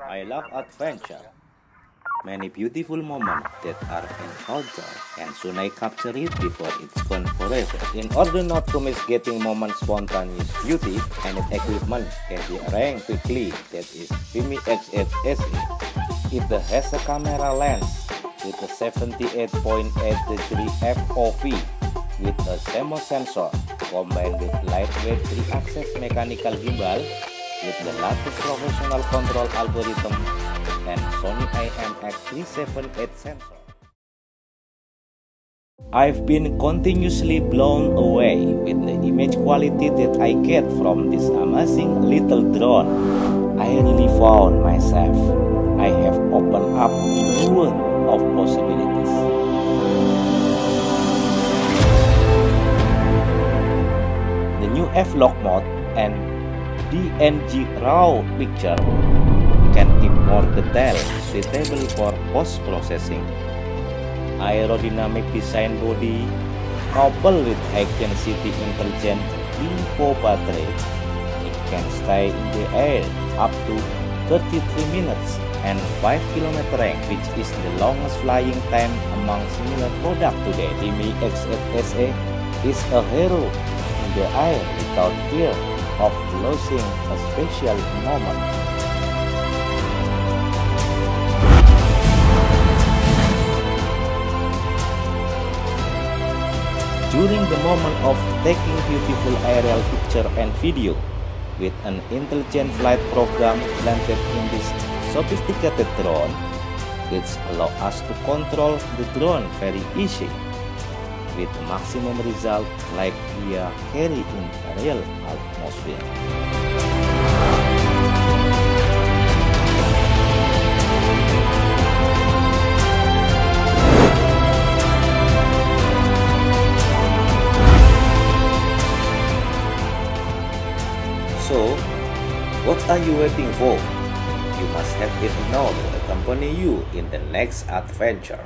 I love adventure. Many beautiful moments that are encountered, and soon I capture it before it's gone forever. In order not to miss getting moments spontaneous beauty, any equipment can be arranged quickly. That is Fimi X8 SE. It has a camera lens with a 78.8 degree FOV with a Sima sensor combined with lightweight 3-axis mechanical gimbal with the latest professional control algorithm and Sony IMX378 sensor. I've been continuously blown away with the image quality that I get from this amazing little drone. I really found myself. I have opened up a world of possibilities. The new F-Log mode and DNG RAW picture can keep more detail suitable for post-processing. Aerodynamic design body coupled with high-density intelligent info battery, it can stay in the air up to 33 minutes and 5 km range, which is the longest flying time among similar products today. Fimi X8 SE is a hero in the air without fear of losing a special moment. During the moment of taking beautiful aerial picture and video, with an intelligent flight program planted in this sophisticated drone, it allows us to control the drone very easy, with maximum result like we are carrying in a real atmosphere. So, what are you waiting for? You must have it now to accompany you in the next adventure.